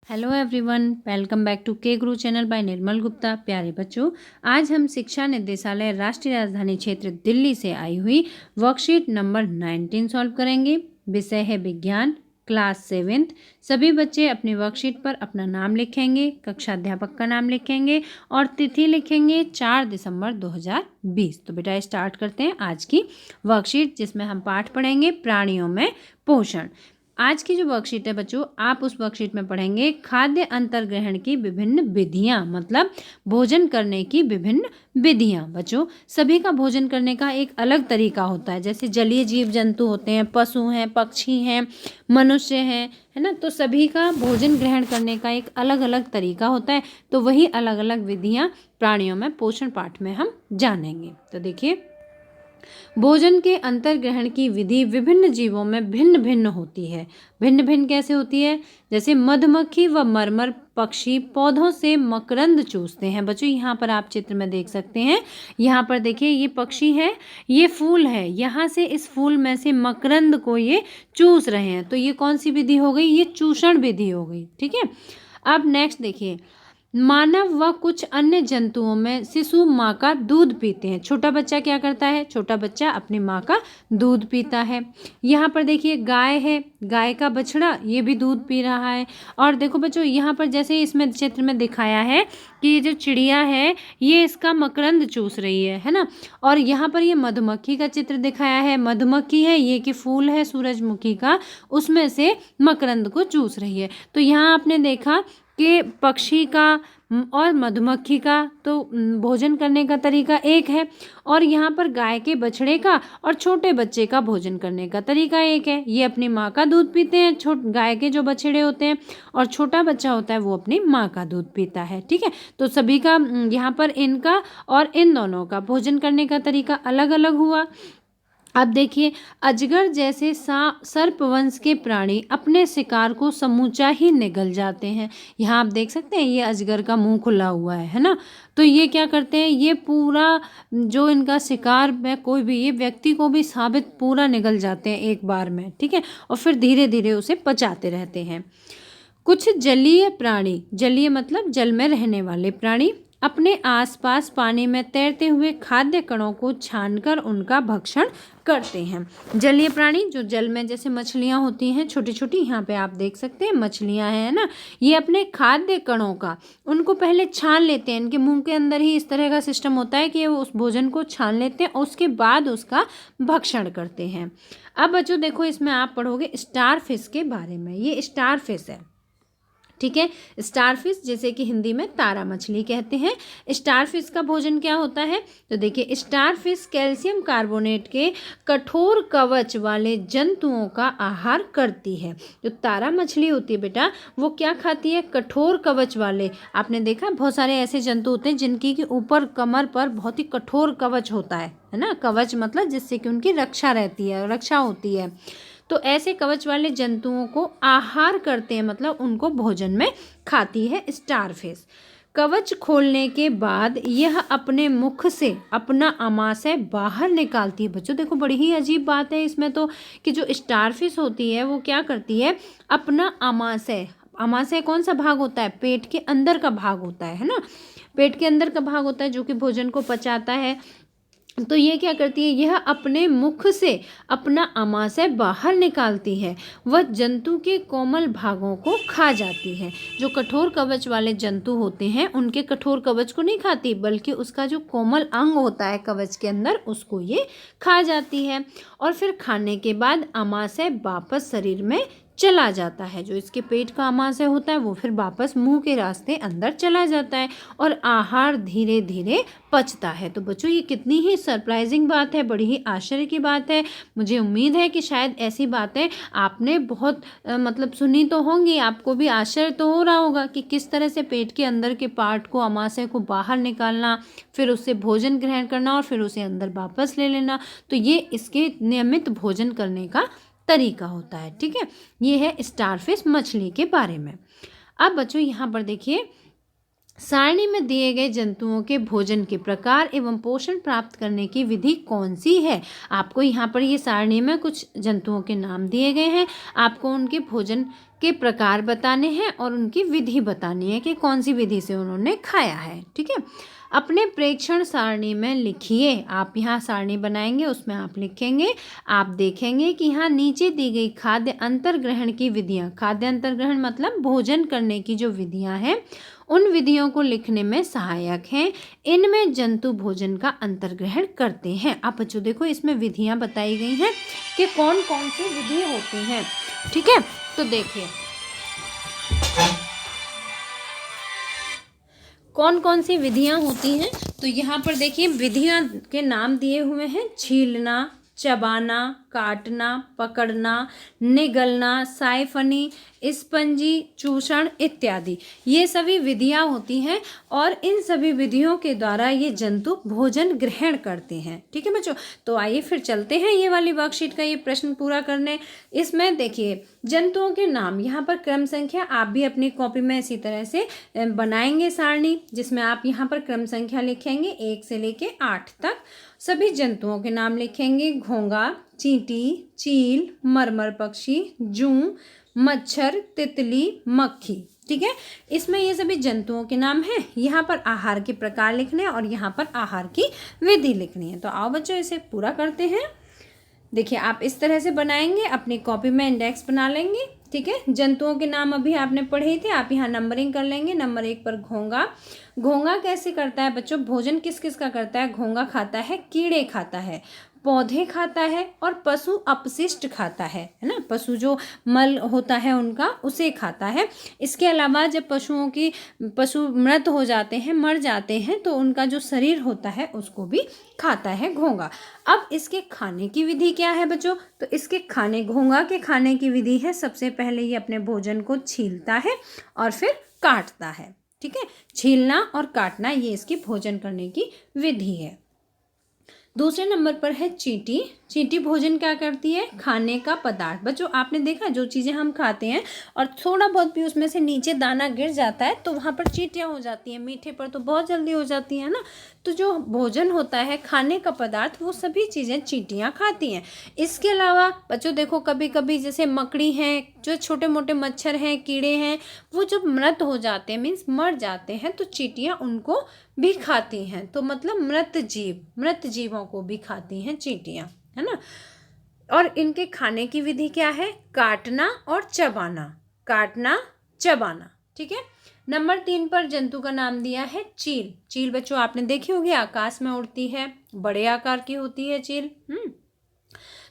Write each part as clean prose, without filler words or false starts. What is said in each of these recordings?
Hello everyone, welcome back to K Guru channel bye निर्मल गुप्ता। प्यारे बच्चों, आज हम शिक्षा निदेशालय राष्ट्रीय राजधानी क्षेत्र दिल्ली से आई हुई वर्कशीट नंबर 19 सॉल्व करेंगे। विषय है विज्ञान, क्लास 7th। सभी बच्चे अपनी वर्कशीट पर अपना नाम लिखेंगे, कक्षा अध्यापक का नाम लिखेंगे और तिथि लिखेंगे 4 दिसंबर 2020। तो बेटा स्टार्ट करते हैं आज की वर्कशीट, जिसमें हम पाठ पढ़ेंगे प्राणियों में पोषण। आज की जो वर्कशीट है बच्चों, आप उस वर्कशीट में पढ़ेंगे खाद्य अंतर्ग्रहण की विभिन्न विधियां, मतलब भोजन करने की विभिन्न विधियां। बच्चों, सभी का भोजन करने का एक अलग तरीका होता है। जैसे जलीय जीव जंतु होते हैं, पशु हैं, पक्षी हैं, मनुष्य हैं, है ना। तो सभी का भोजन ग्रहण करने का एक अलग अलग तरीका होता है। तो वही अलग अलग विधियां प्राणियों में पोषण पाठ में हम जानेंगे। तो देखिए, भोजन के अंतर्ग्रहण की विधि विभिन्न जीवों में भिन्न भिन्न होती है। भिन्न भिन्न कैसे होती है? जैसे मधुमक्खी व मरमर पक्षी पौधों से मकरंद चूसते हैं। बच्चों, यहाँ पर आप चित्र में देख सकते हैं। यहाँ पर देखिए, ये पक्षी है, ये फूल है, यहाँ से इस फूल में से मकरंद को ये चूस रहे हैं। तो ये कौन सी विधि हो गई? ये चूषण विधि हो गई। ठीक है। अब नेक्स्ट देखिए, मानव व कुछ अन्य जंतुओं में शिशु माँ का दूध पीते हैं। छोटा बच्चा क्या करता है? छोटा बच्चा अपनी माँ का दूध पीता है। यहाँ पर देखिए, गाय है, गाय का बछड़ा ये भी दूध पी रहा है। और देखो बच्चों, यहाँ पर जैसे इसमें चित्र में दिखाया है कि ये जो चिड़िया है ये इसका मकरंद चूस रही है ना। और यहाँ पर ये मधुमक्खी का चित्र दिखाया है। मधुमक्खी है, ये कि फूल है सूरजमुखी का, उसमें से मकरंद को चूस रही है। तो यहाँ आपने देखा कि पक्षी का और मधुमक्खी का तो भोजन करने का तरीका एक है, और यहाँ पर गाय के बछड़े का और छोटे बच्चे का भोजन करने का तरीका एक है। ये अपनी माँ का दूध पीते हैं, गाय के जो बछड़े होते हैं, और छोटा बच्चा होता है वो अपनी माँ का दूध पीता है। ठीक है। तो सभी का यहाँ पर इनका और इन दोनों का भोजन करने का तरीका अलग अलग हुआ। अब देखिए, अजगर जैसे सर्प वंश के प्राणी अपने शिकार को समूचा ही निगल जाते हैं। यहाँ आप देख सकते हैं, ये अजगर का मुंह खुला हुआ है ना। तो ये क्या करते हैं? ये पूरा जो इनका शिकार है, कोई भी ये व्यक्ति को भी साबित पूरा निगल जाते हैं एक बार में। ठीक है। और फिर धीरे धीरे उसे पचाते रहते हैं। कुछ जलीय प्राणी, जलीय मतलब जल में रहने वाले प्राणी, अपने आसपास पानी में तैरते हुए खाद्य कणों को छानकर उनका भक्षण करते हैं। जलीय प्राणी जो जल में, जैसे मछलियां होती हैं छोटी छोटी, यहाँ पे आप देख सकते हैं मछलियां हैं ना, ये अपने खाद्य कणों का उनको पहले छान लेते हैं। इनके मुंह के अंदर ही इस तरह का सिस्टम होता है कि वो उस भोजन को छान लेते हैं और उसके बाद उसका भक्षण करते हैं। अब बच्चों देखो, इसमें आप पढ़ोगे स्टार फिश के बारे में। ये स्टार फिश है। ठीक है। स्टारफिश, जैसे कि हिंदी में तारा मछली कहते हैं। स्टारफिश का भोजन क्या होता है? तो देखिए, स्टारफिश कैल्शियम कार्बोनेट के कठोर कवच वाले जंतुओं का आहार करती है। जो तारा मछली होती है बेटा, वो क्या खाती है? कठोर कवच वाले। आपने देखा बहुत सारे ऐसे जंतु होते हैं जिनकी के ऊपर कमर पर बहुत ही कठोर कवच होता है ना। कवच मतलब जिससे कि उनकी रक्षा रहती है, रक्षा होती है। तो ऐसे कवच वाले जंतुओं को आहार करते हैं, मतलब उनको भोजन में खाती है स्टारफिश। कवच खोलने के बाद यह अपने मुख से अपना आमाशय बाहर निकालती है। बच्चों देखो, बड़ी ही अजीब बात है इसमें तो, कि जो स्टारफिश होती है वो क्या करती है? अपना आमाशय, आमाशय कौन सा भाग होता है? पेट के अंदर का भाग होता है ना। पेट के अंदर का भाग होता है जो कि भोजन को पचाता है। तो ये क्या करती है? यह अपने मुख से अपना आमाशय बाहर निकालती है। वह जंतु के कोमल भागों को खा जाती है। जो कठोर कवच वाले जंतु होते हैं उनके कठोर कवच को नहीं खाती, बल्कि उसका जो कोमल अंग होता है कवच के अंदर, उसको ये खा जाती है। और फिर खाने के बाद आमाशय वापस शरीर में चला जाता है। जो इसके पेट का आमाशय होता है वो फिर वापस मुंह के रास्ते अंदर चला जाता है और आहार धीरे धीरे पचता है। तो बच्चों, ये कितनी ही सरप्राइजिंग बात है, बड़ी ही आश्चर्य की बात है। मुझे उम्मीद है कि शायद ऐसी बातें आपने बहुत मतलब सुनी तो होंगी, आपको भी आश्चर्य तो हो रहा होगा कि किस तरह से पेट के अंदर के पार्ट को, आमाशय को बाहर निकालना, फिर उससे भोजन ग्रहण करना और फिर उसे अंदर वापस ले लेना। तो ये इसके नियमित भोजन करने का तरीका होता है। ठीक है। ये है स्टारफिश मछली के बारे में। अब बच्चों यहाँ पर देखिए, सारणी में दिए गए जंतुओं के भोजन के प्रकार एवं पोषण प्राप्त करने की विधि कौन सी है? आपको यहाँ पर ये सारणी में कुछ जंतुओं के नाम दिए गए हैं, आपको उनके भोजन के प्रकार बताने हैं और उनकी विधि बतानी है कि कौन सी विधि से उन्होंने खाया है। ठीक है, अपने प्रेक्षण सारणी में लिखिए। आप यहाँ सारणी बनाएंगे, उसमें आप लिखेंगे। आप देखेंगे कि यहाँ नीचे दी गई खाद्य अंतर्ग्रहण की विधियाँ, खाद्य अंतर्ग्रहण मतलब भोजन करने की जो विधियाँ हैं, उन विधियों को लिखने में सहायक हैं। इनमें जंतु भोजन का अंतर्ग्रहण करते हैं। आप बच्चों देखो, इसमें विधियाँ बताई गई हैं कि कौन कौन सी विधि होती हैं। ठीक है, तो देखिए कौन कौन सी विधियां होती हैं। तो यहाँ पर देखिए विधियां के नाम दिए हुए हैं। छीलना, चबाना, काटना, पकड़ना, निगलना, साइफनी, स्पंजी, चूषण इत्यादि, ये सभी विधियां होती हैं और इन सभी विधियों के द्वारा ये जंतु भोजन ग्रहण करते हैं। ठीक है बच्चों, तो आइए फिर चलते हैं ये वाली वर्कशीट का ये प्रश्न पूरा करने। इसमें देखिए जंतुओं के नाम, यहाँ पर क्रम संख्या आप भी अपनी कॉपी में इसी तरह से बनाएंगे सारणी, जिसमें आप यहाँ पर क्रम संख्या लिखेंगे 1 से लेके 8 तक। सभी जंतुओं के नाम लिखेंगे। घोंगा, चींटी, चील, मरमर पक्षी, जूं, मच्छर, तितली, मक्खी। ठीक है, इसमें ये सभी जंतुओं के नाम हैं। यहाँ पर आहार के प्रकार लिखने हैं और यहाँ पर आहार की विधि लिखनी है। तो आओ बच्चों इसे पूरा करते हैं। देखिए आप इस तरह से बनाएंगे, अपनी कॉपी में इंडेक्स बना लेंगे। ठीक है, जंतुओं के नाम अभी आपने पढ़े थे, आप यहाँ नंबरिंग कर लेंगे। नंबर 1 पर घोंगा। घोंगा कैसे करता है बच्चों, भोजन किस किस का करता है। घोंगा खाता है, कीड़े खाता है, पौधे खाता है और पशु अपशिष्ट खाता है ना, पशु जो मल होता है उनका, उसे खाता है। इसके अलावा जब पशु मृत हो जाते हैं, मर जाते हैं, तो उनका जो शरीर होता है उसको भी खाता है घोंगा। अब इसके खाने की विधि क्या है बच्चों, तो इसके घोंगा के खाने की विधि है, सबसे पहले ये अपने भोजन को छीलता है और फिर काटता है। ठीक है, छीलना और काटना ये इसकी भोजन करने की विधि है। दूसरे नंबर पर है चींटी। चींटी भोजन क्या करती है, खाने का पदार्थ। बच्चों आपने देखा जो चीज़ें हम खाते हैं और थोड़ा बहुत भी उसमें से नीचे दाना गिर जाता है तो वहाँ पर चींटियाँ हो जाती हैं। मीठे पर तो बहुत जल्दी हो जाती है ना। तो जो भोजन होता है, खाने का पदार्थ, वो सभी चीज़ें चींटियाँ खाती हैं। इसके अलावा बच्चों देखो कभी कभी जैसे मकड़ी हैं, जो छोटे मोटे मच्छर हैं, कीड़े हैं, वो जब मृत हो जाते हैं, मीन्स मर जाते हैं, तो चींटियाँ उनको भी खाती हैं। तो मतलब मृत जीवों को भी खाती हैं चींटियाँ, है ना। और इनके खाने की विधि क्या है, काटना और चबाना, काटना चबाना। ठीक है, नंबर 3 पर जंतु का नाम दिया है चील। चील बच्चों आपने देखी होगी, आकाश में उड़ती है, बड़े आकार की होती है चील।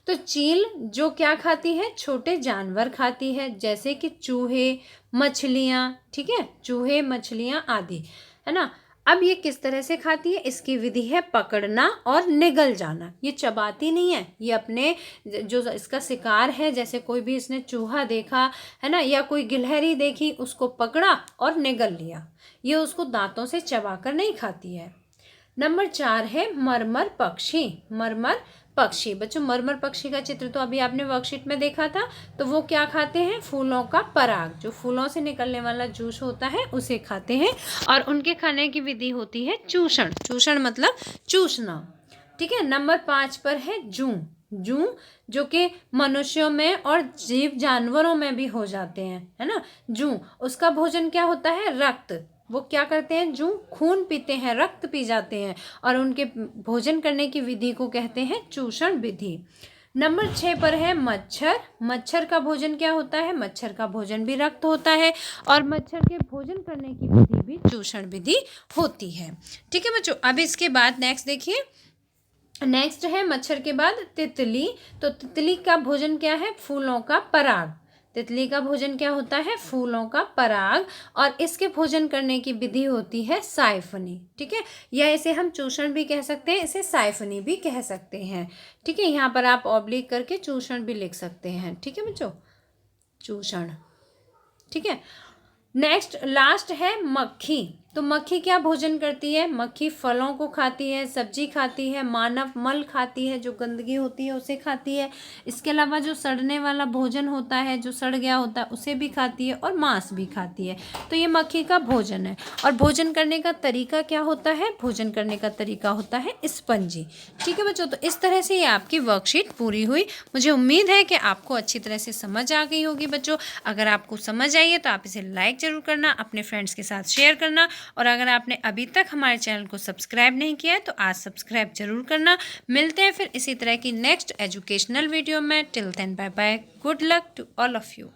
तो चील जो क्या खाती है, छोटे जानवर खाती है, जैसे कि चूहे, मछलियाँ। ठीक है, चूहे, मछलियाँ आदि, है ना। अब ये किस तरह से खाती है, इसकी विधि है पकड़ना और निगल जाना। ये चबाती नहीं है, ये अपने जो इसका शिकार है, जैसे कोई भी इसने चूहा देखा है ना, या कोई गिलहरी देखी, उसको पकड़ा और निगल लिया। ये उसको दांतों से चबाकर नहीं खाती है। नंबर 4 है मरमर पक्षी। मरमर पक्षी बच्चों, मरमर पक्षी का चित्र तो अभी आपने वर्कशीट में देखा था। तो वो क्या खाते हैं, फूलों का पराग, जो फूलों से निकलने वाला जूस होता है उसे खाते हैं। और उनके खाने की विधि होती है चूषण। चूषण मतलब चूसना। ठीक है, नंबर 5 पर है जूं। जूं जो कि मनुष्यों में और जीव जानवरों में भी हो जाते हैं, है ना। जूं, उसका भोजन क्या होता है, रक्त। वो क्या करते हैं, जूं खून पीते हैं, रक्त पी जाते हैं, और उनके भोजन करने की विधि को कहते हैं चूषण विधि। नंबर 6 पर है मच्छर। मच्छर का भोजन क्या होता है, मच्छर का भोजन भी रक्त होता है, और मच्छर के भोजन करने की विधि भी चूषण विधि होती है। ठीक है बच्चों, अब इसके बाद नेक्स्ट देखिए, नेक्स्ट है मच्छर के बाद तितली। तो तितली का भोजन क्या है, फूलों का पराग। तितली का भोजन क्या होता है, फूलों का पराग, और इसके भोजन करने की विधि होती है साइफनी। ठीक है, या इसे हम चूषण भी कह सकते हैं, इसे साइफनी भी कह सकते हैं। ठीक है, यहाँ पर आप ऑब्लिक करके चूषण भी लिख सकते हैं। ठीक है बच्चों, चूषण। ठीक है, नेक्स्ट लास्ट है मक्खी। तो मक्खी क्या भोजन करती है? मक्खी फलों को खाती है, सब्जी खाती है, मानव मल खाती है, जो गंदगी होती है उसे खाती है। इसके अलावा जो सड़ने वाला भोजन होता है, जो सड़ गया होता है, उसे भी खाती है और मांस भी खाती है। तो ये मक्खी का भोजन है। और भोजन करने का तरीका क्या होता है? भोजन करने का तरीका होता है स्पंजी। ठीक है बच्चों, तो इस तरह से ये आपकी वर्कशीट पूरी हुई। मुझे उम्मीद है कि आपको अच्छी तरह से समझ आ गई होगी बच्चों। अगर आपको समझ आई है तो आप इसे लाइक ज़रूर करना, अपने फ्रेंड्स के साथ शेयर करना, और अगर आपने अभी तक हमारे चैनल को सब्सक्राइब नहीं किया है तो आज सब्सक्राइब जरूर करना। मिलते हैं फिर इसी तरह की नेक्स्ट एजुकेशनल वीडियो में। Till then bye bye, good luck to all of you.